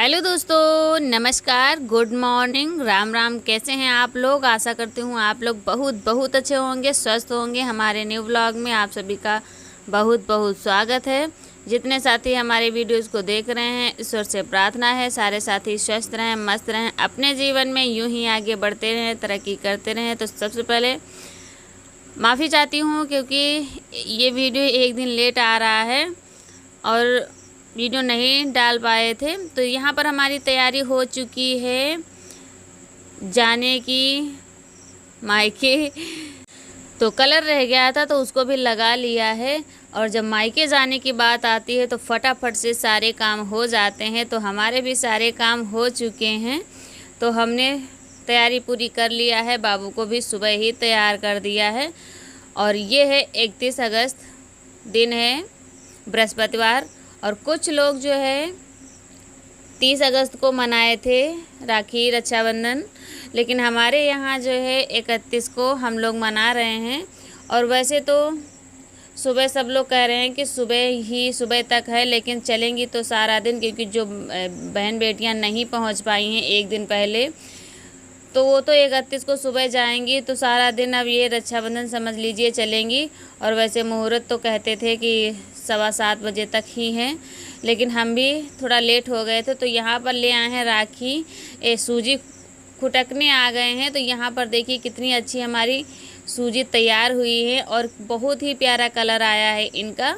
Hello दोस्तों, नमस्कार, good morning, Ram Ram. कैसे हैं आप लोग? आशा करती हूँ आप लोग बहुत बहुत अच्छे होंगे, स्वस्थ होंगे। हमारे न्यू व्लॉग में आप सभी का बहुत बहुत स्वागत है। जितने साथी हमारे वीडियोस को देख रहे हैं, ईश्वर से प्रार्थना है सारे साथी स्वस्थ रहें, मस्त रहें, अपने जीवन में यूं ही आगे बढ़ते रहें, तरक्की करते रहें। तो सबसे पहले माफ़ी चाहती हूँ क्योंकि ये वीडियो एक दिन लेट आ रहा है और वीडियो नहीं डाल पाए थे। तो यहाँ पर हमारी तैयारी हो चुकी है जाने की मायके। तो कलर रह गया था तो उसको भी लगा लिया है। और जब मायके जाने की बात आती है तो फटाफट से सारे काम हो जाते हैं। तो हमारे भी सारे काम हो चुके हैं। तो हमने तैयारी पूरी कर लिया है, बाबू को भी सुबह ही तैयार कर दिया है। और ये है 31 अगस्त, दिन है बृहस्पतिवार। और कुछ लोग जो है 30 अगस्त को मनाए थे राखी रक्षाबंधन, लेकिन हमारे यहाँ जो है 31 को हम लोग मना रहे हैं। और वैसे तो सुबह सब लोग कह रहे हैं कि सुबह तक है, लेकिन चलेंगी तो सारा दिन, क्योंकि जो बहन बेटियां नहीं पहुंच पाई हैं एक दिन पहले, तो वो तो 31 को सुबह जाएंगी, तो सारा दिन अब ये रक्षाबंधन समझ लीजिए चलेंगी। और वैसे मुहूर्त तो कहते थे कि 7:15 बजे तक ही हैं, लेकिन हम भी थोड़ा लेट हो गए थे। तो यहाँ पर ले आए हैं राखी, सूजी खुटकने आ गए हैं। तो यहाँ पर देखिए कितनी अच्छी हमारी सूजी तैयार हुई है और बहुत ही प्यारा कलर आया है इनका।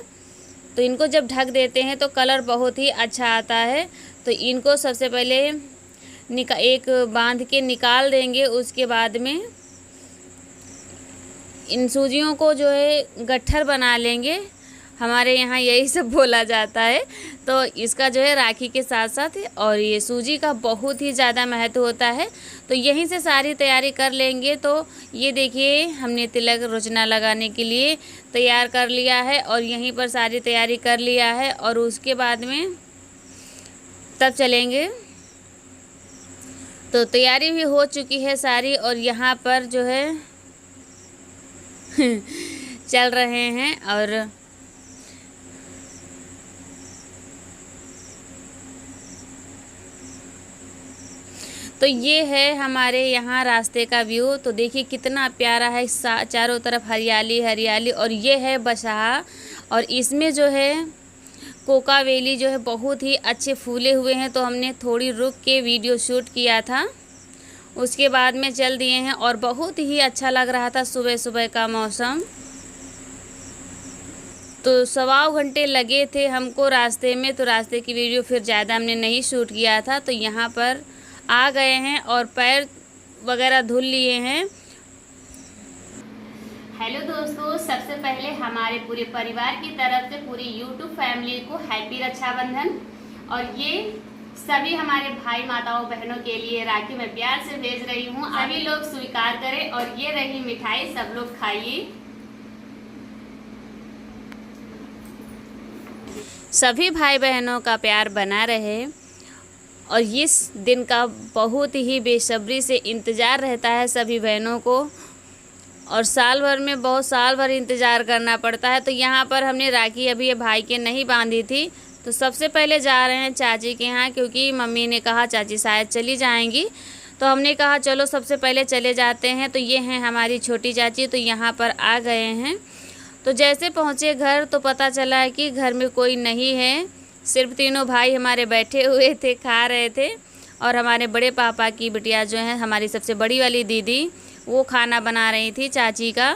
तो इनको जब ढक देते हैं तो कलर बहुत ही अच्छा आता है। तो इनको सबसे पहले एक बांध के निकाल देंगे। उसके बाद में इन सूजियों को जो है गट्ठर बना लेंगे, हमारे यहाँ यही सब बोला जाता है। तो इसका जो है राखी के साथ साथ और ये सूजी का बहुत ही ज़्यादा महत्व होता है। तो यहीं से सारी तैयारी कर लेंगे। तो ये देखिए हमने तिलक रोचना लगाने के लिए तैयार कर लिया है और यहीं पर सारी तैयारी कर लिया है। और उसके बाद में तब चलेंगे। तो तैयारी भी हो चुकी है सारी और यहाँ पर जो है चल रहे हैं। और तो ये है हमारे यहाँ रास्ते का व्यू। तो देखिए कितना प्यारा है, चारों तरफ हरियाली हरियाली। और ये है बसहा, और इसमें जो है कोकावेली जो है बहुत ही अच्छे फूले हुए हैं। तो हमने थोड़ी रुक के वीडियो शूट किया था, उसके बाद में चल दिए हैं। और बहुत ही अच्छा लग रहा था सुबह सुबह का मौसम। तो 1.25 घंटे लगे थे हमको रास्ते में। तो रास्ते की वीडियो फिर ज़्यादा हमने नहीं शूट किया था। तो यहाँ पर आ गए हैं और पैर वगैरह धुल लिए हैं। हेलो दोस्तों, सबसे पहले हमारे पूरे परिवार की तरफ से पूरी यूट्यूब फैमिली को हैप्पी रक्षाबंधन। और ये सभी हमारे भाई माताओं बहनों के लिए राखी मैं प्यार से भेज रही हूँ। सभी लोग स्वीकार करें। और ये रही मिठाई, सब लोग खाइए। सभी भाई बहनों का प्यार बना रहे और इस दिन का बहुत ही बेसब्री से इंतज़ार रहता है सभी बहनों को। और साल भर इंतज़ार करना पड़ता है। तो यहाँ पर हमने राखी अभी ये भाई के नहीं बांधी थी। तो सबसे पहले जा रहे हैं चाची के यहाँ, क्योंकि मम्मी ने कहा चाची शायद चली जाएंगी। तो हमने कहा चलो सबसे पहले चले जाते हैं। तो ये हैं हमारी छोटी चाची। तो यहाँ पर आ गए हैं। तो जैसे पहुँचे घर तो पता चला कि घर में कोई नहीं है, सिर्फ तीनों भाई हमारे बैठे हुए थे, खा रहे थे। और हमारे बड़े पापा की बिटिया जो है हमारी सबसे बड़ी वाली दीदी, वो खाना बना रही थी चाची का।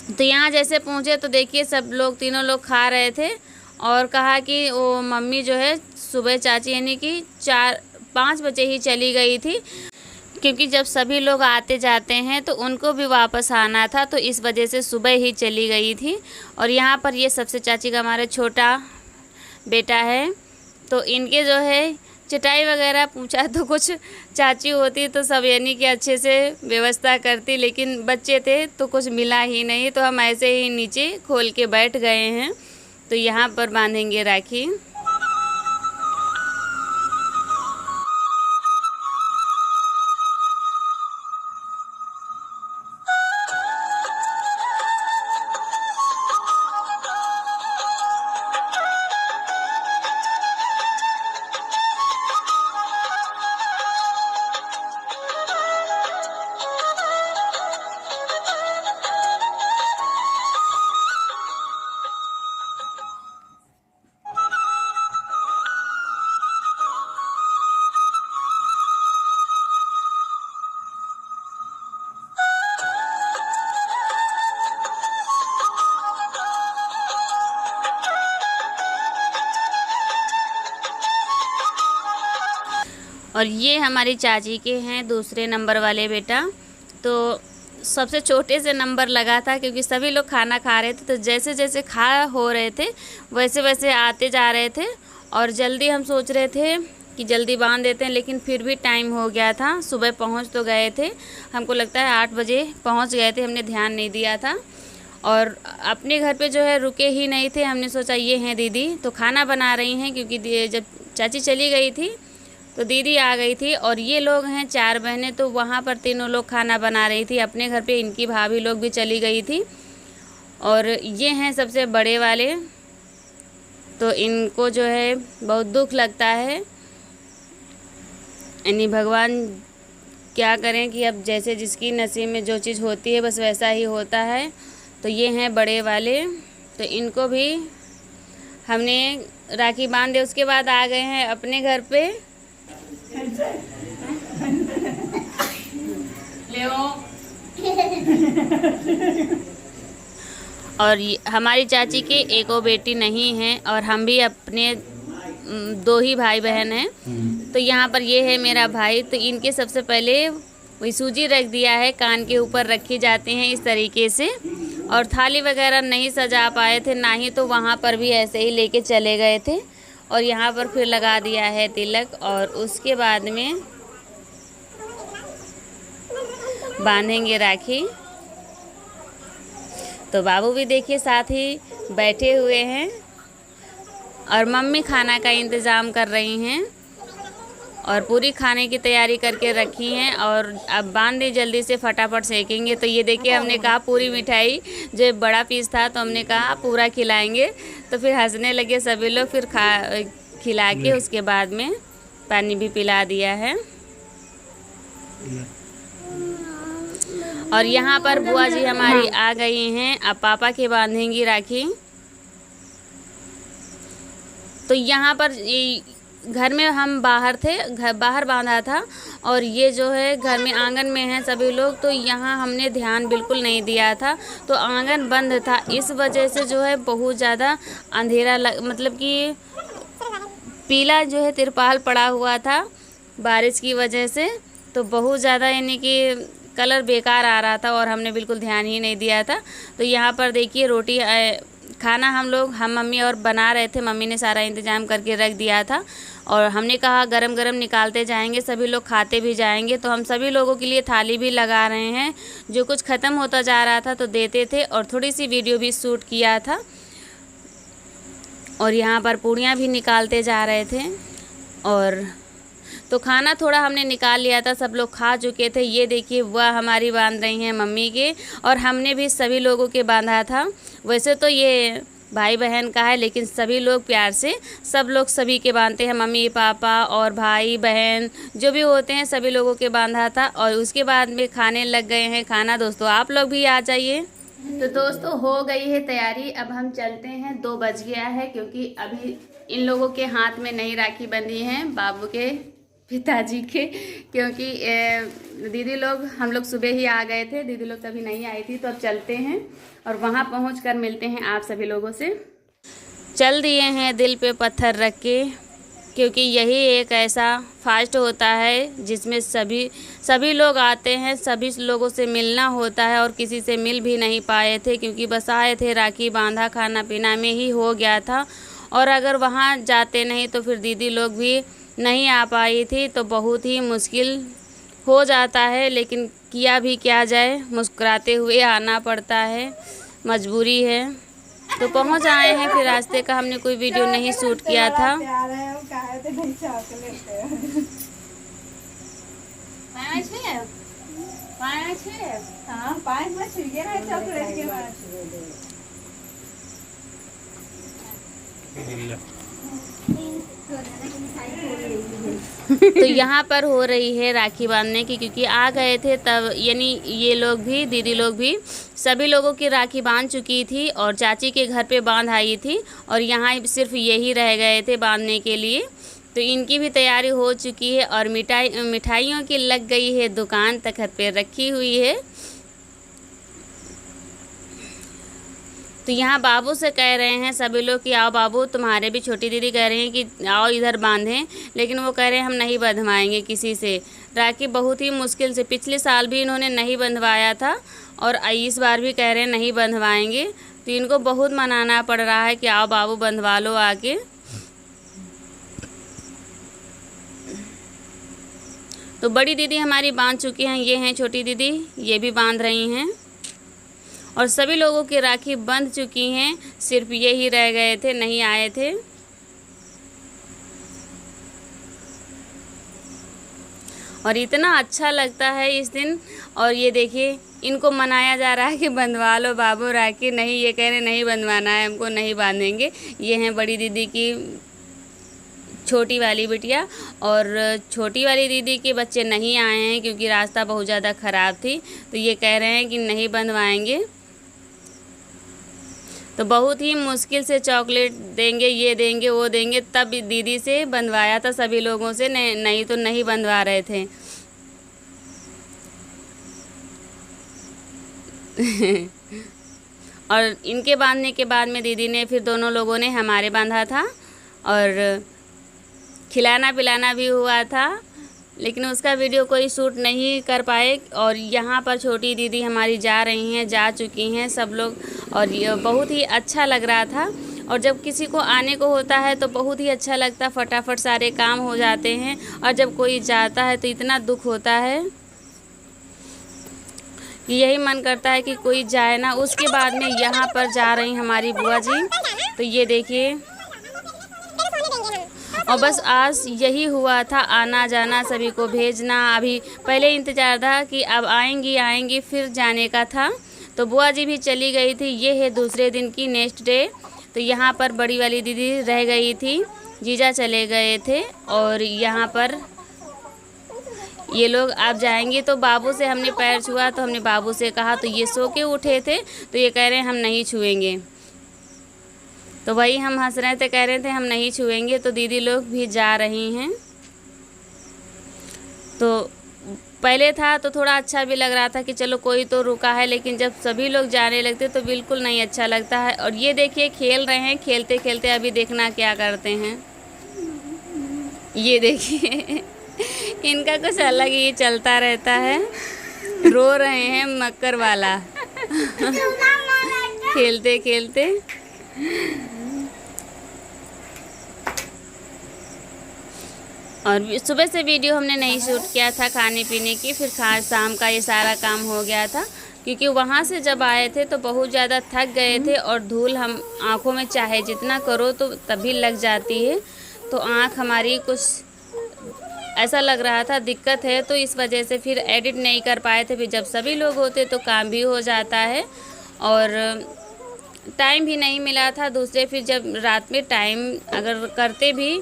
तो यहाँ जैसे पहुँचे तो देखिए सब लोग, तीनों लोग खा रहे थे। और कहा कि वो मम्मी जो है सुबह चाची यानी कि 4-5 बजे ही चली गई थी, क्योंकि जब सभी लोग आते जाते हैं तो उनको भी वापस आना था। तो इस वजह से सुबह ही चली गई थी। और यहाँ पर ये सबसे चाची का हमारा छोटा बेटा है। तो इनके जो है चटाई वगैरह पूछा तो कुछ चाची होती तो सब यानी कि अच्छे से व्यवस्था करती, लेकिन बच्चे थे तो कुछ मिला ही नहीं। तो हम ऐसे ही नीचे खोल के बैठ गए हैं। तो यहाँ पर बांधेंगे राखी। और ये हमारी चाची के हैं दूसरे नंबर वाले बेटा। तो सबसे छोटे से नंबर लगा था क्योंकि सभी लोग खाना खा रहे थे, तो जैसे जैसे खा हो रहे थे वैसे वैसे आते जा रहे थे। और जल्दी हम सोच रहे थे कि जल्दी बांध देते हैं, लेकिन फिर भी टाइम हो गया था। सुबह पहुंच तो गए थे, हमको लगता है 8 बजे पहुंच गए थे, हमने ध्यान नहीं दिया था। और अपने घर पे जो है रुके ही नहीं थे। हमने सोचा ये हैं दीदी तो खाना बना रही हैं, क्योंकि जब चाची चली गई थी तो दीदी आ गई थी। और ये लोग हैं 4 बहनें, तो वहाँ पर तीनों लोग खाना बना रही थी। अपने घर पे इनकी भाभी लोग भी चली गई थी। और ये हैं सबसे बड़े वाले, तो इनको जो है बहुत दुख लगता है। यानी भगवान क्या करें कि अब जैसे जिसकी नसीब में जो चीज़ होती है बस वैसा ही होता है। तो ये हैं बड़े वाले, तो इनको भी हमने राखी बांध दे। उसके बाद आ गए हैं अपने घर पे। ले और हमारी चाची के एको बेटी नहीं है, और हम भी अपने 2 ही भाई बहन हैं। तो यहाँ पर ये है मेरा भाई, तो इनके सबसे पहले वही सूजी रख दिया है, कान के ऊपर रखी जाती हैं इस तरीके से। और थाली वगैरह नहीं सजा पाए थे, ना ही तो वहाँ पर भी ऐसे ही लेके चले गए थे। और यहाँ पर फिर लगा दिया है तिलक, और उसके बाद में बांधेंगे राखी। तो बाबू भी देखिए साथ ही बैठे हुए हैं, और मम्मी खाना का इंतज़ाम कर रही हैं और पूरी खाने की तैयारी करके रखी हैं। और अब बांध दी, जल्दी से फटाफट सेकेंगे। तो ये देखिए हमने कहा पूरी मिठाई जो बड़ा पीस था, तो हमने कहा पूरा खिलाएंगे। तो फिर हंसने लगे सभी लोग, फिर खिला के उसके बाद में पानी भी पिला दिया है। और यहाँ पर बुआ जी हमारी आ गई हैं, अब पापा के बांधेंगी राखी। तो यहाँ पर घर में हम बाहर थे, घर बाहर बांधा था, और ये जो है घर में आंगन में हैं सभी लोग। तो यहाँ हमने ध्यान बिल्कुल नहीं दिया था, तो आंगन बंद था, इस वजह से जो है बहुत ज़्यादा अंधेरा मतलब कि पीला जो है तिरपाल पड़ा हुआ था बारिश की वजह से। तो बहुत ज़्यादा यानी कि कलर बेकार आ रहा था, और हमने बिल्कुल ध्यान ही नहीं दिया था। तो यहाँ पर देखिए रोटी खाना हम मम्मी और बना रहे थे, मम्मी ने सारा इंतज़ाम करके रख दिया था। और हमने कहा गरम गरम निकालते जाएंगे, सभी लोग खाते भी जाएंगे। तो हम सभी लोगों के लिए थाली भी लगा रहे हैं, जो कुछ ख़त्म होता जा रहा था तो देते थे, और थोड़ी सी वीडियो भी शूट किया था। और यहाँ पर पूड़ियाँ भी निकालते जा रहे थे। और तो खाना थोड़ा हमने निकाल लिया था, सब लोग खा चुके थे। ये देखिए वह हमारी बांध रही हैं मम्मी के, और हमने भी सभी लोगों के बांधा था। वैसे तो ये भाई बहन का है, लेकिन सभी लोग प्यार से सब लोग सभी के बांधते हैं, मम्मी पापा और भाई बहन जो भी होते हैं सभी लोगों के बांधा था। और उसके बाद में खाने लग गए हैं खाना। दोस्तों आप लोग भी आ जाइए। तो दोस्तों हो गई है तैयारी, अब हम चलते हैं। 2 बज गया है, क्योंकि अभी इन लोगों के हाथ में नहीं राखी बंधी है, बाबू के पिताजी के, क्योंकि दीदी लोग हम लोग सुबह ही आ गए थे, दीदी लोग तभी नहीं आई थी। तो अब चलते हैं और वहाँ पहुँचकर मिलते हैं आप सभी लोगों से। चल दिए हैं दिल पे पत्थर रख के, क्योंकि यही एक ऐसा फास्ट होता है जिसमें सभी लोग आते हैं, सभी लोगों से मिलना होता है। और किसी से मिल भी नहीं पाए थे, क्योंकि बस आए थे, राखी बांधा, खाना पीना में ही हो गया था। और अगर वहाँ जाते नहीं तो फिर दीदी लोग भी नहीं आ पाई थी, तो बहुत ही मुश्किल हो जाता है। लेकिन किया भी क्या जाए, मुस्कुराते हुए आना पड़ता है, मजबूरी है। तो पहुंच आए हैं। फिर रास्ते का हमने कोई वीडियो नहीं शूट किया था। तो यहाँ पर हो रही है राखी बांधने की, क्योंकि आ गए थे तब, यानी ये लोग भी, दीदी लोग भी, सभी लोगों की राखी बांध चुकी थी। और चाची के घर पे बांध आई थी, और यहाँ सिर्फ यही रह गए थे बांधने के लिए। तो इनकी भी तैयारी हो चुकी है, और मिठाइयों की लग गई है दुकान, तखत पे रखी हुई है। तो यहाँ बाबू से कह रहे हैं सभी लोग कि आओ बाबू, तुम्हारे भी छोटी दीदी कह रही हैं कि आओ इधर बांधें, लेकिन वो कह रहे हैं हम नहीं बंधवाएंगे किसी से। राखी बहुत ही मुश्किल से, पिछले साल भी इन्होंने नहीं बंधवाया था और इस बार भी कह रहे हैं नहीं बंधवाएंगे। तो इनको बहुत मनाना पड़ रहा है कि आओ बाबू बंधवा लो आके। तो बड़ी दीदी हमारी बांध चुकी हैं, ये हैं छोटी दीदी, ये भी बांध रही हैं और सभी लोगों की राखी बंध चुकी हैं, सिर्फ ये ही रह गए थे, नहीं आए थे। और इतना अच्छा लगता है इस दिन। और ये देखिए इनको मनाया जा रहा है कि बंधवा लो बाबू राखी, नहीं, ये कह रहे नहीं बंधवाना है हमको, नहीं बांधेंगे। ये हैं बड़ी दीदी की छोटी वाली बिटिया, और छोटी वाली दीदी के बच्चे नहीं आए हैं क्योंकि रास्ता बहुत ज़्यादा ख़राब थी, तो ये कह रहे हैं कि नहीं बंधवाएंगे। तो बहुत ही मुश्किल से चॉकलेट देंगे, ये देंगे, वो देंगे, तब दीदी से बंधवाया था सभी लोगों से, नहीं तो नहीं बंधवा रहे थे। और इनके बांधने के बाद में दीदी ने फिर दोनों लोगों ने हमारे बांधा था और खिलाना पिलाना भी हुआ था, लेकिन उसका वीडियो कोई शूट नहीं कर पाए। और यहाँ पर छोटी दीदी हमारी जा रही हैं, जा चुकी हैं सब लोग, और ये बहुत ही अच्छा लग रहा था। और जब किसी को आने को होता है तो बहुत ही अच्छा लगता है, फटाफट सारे काम हो जाते हैं। और जब कोई जाता है तो इतना दुख होता है कि यही मन करता है कि कोई जाए ना। उसके बाद में यहाँ पर जा रही हमारी बुआ जी, तो ये देखिए। और बस आज यही हुआ था, आना जाना, सभी को भेजना। अभी पहले इंतज़ार था कि अब आएंगी फिर जाने का था। तो बुआ जी भी चली गई थी, ये है दूसरे दिन की नेक्स्ट डे। तो यहाँ पर बड़ी वाली दीदी रह गई थी, जीजा चले गए थे और यहाँ पर ये लोग आप जाएंगे। तो बाबू से हमने पैर छुआ, तो हमने बाबू से कहा, तो ये सो के उठे थे, तो ये कह रहे हैं हम नहीं छुएंगे। तो वही हम हंस रहे थे, कह रहे थे हम नहीं छुएंगे। तो दीदी लोग भी जा रही हैं। तो पहले था तो थोड़ा अच्छा भी लग रहा था कि चलो कोई तो रुका है, लेकिन जब सभी लोग जाने लगते तो बिल्कुल नहीं अच्छा लगता है। और ये देखिए खेल रहे हैं, खेलते खेलते अभी देखना क्या करते हैं। ये देखिए इनका कुछ अलग ही चलता रहता है, रो रहे हैं मक्कर वाला खेलते खेलते। और सुबह से वीडियो हमने नहीं शूट किया था खाने पीने की, फिर शाम का ये सारा काम हो गया था क्योंकि वहाँ से जब आए थे तो बहुत ज़्यादा थक गए थे और धूल हम आँखों में चाहे जितना करो तो तभी लग जाती है। तो आँख हमारी कुछ ऐसा लग रहा था दिक्कत है, तो इस वजह से फिर एडिट नहीं कर पाए थे। फिर जब सभी लोग होते तो काम भी हो जाता है और टाइम भी नहीं मिला था। दूसरे फिर जब रात में टाइम अगर करते भी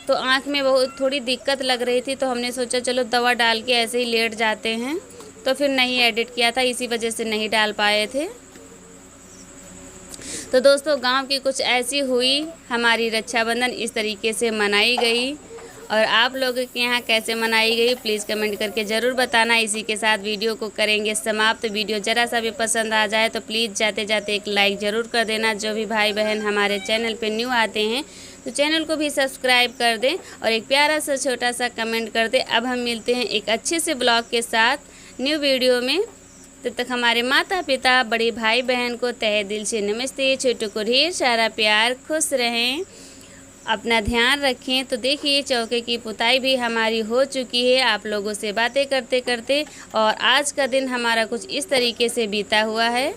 तो आँख में बहुत थोड़ी दिक्कत लग रही थी, तो हमने सोचा चलो दवा डाल के ऐसे ही लेट जाते हैं, तो फिर नहीं एडिट किया था, इसी वजह से नहीं डाल पाए थे। तो दोस्तों गांव की कुछ ऐसी हुई हमारी रक्षाबंधन, इस तरीके से मनाई गई। और आप लोगों के यहाँ कैसे मनाई गई प्लीज़ कमेंट करके ज़रूर बताना। इसी के साथ वीडियो को करेंगे समाप्त। वीडियो ज़रा सा भी पसंद आ जाए तो प्लीज़ जाते जाते एक लाइक ज़रूर कर देना। जो भी भाई बहन हमारे चैनल पे न्यू आते हैं तो चैनल को भी सब्सक्राइब कर दें और एक प्यारा सा छोटा सा कमेंट कर दें। अब हम मिलते हैं एक अच्छे से ब्लॉग के साथ न्यू वीडियो में। तब तक हमारे माता पिता बड़े भाई बहन को तहे दिल से नमस्ते। छोटों को ढेर सारा प्यार, खुश रहें, अपना ध्यान रखें। तो देखिए चौके की पुताई भी हमारी हो चुकी है आप लोगों से बातें करते करते, और आज का दिन हमारा कुछ इस तरीके से बीता हुआ है।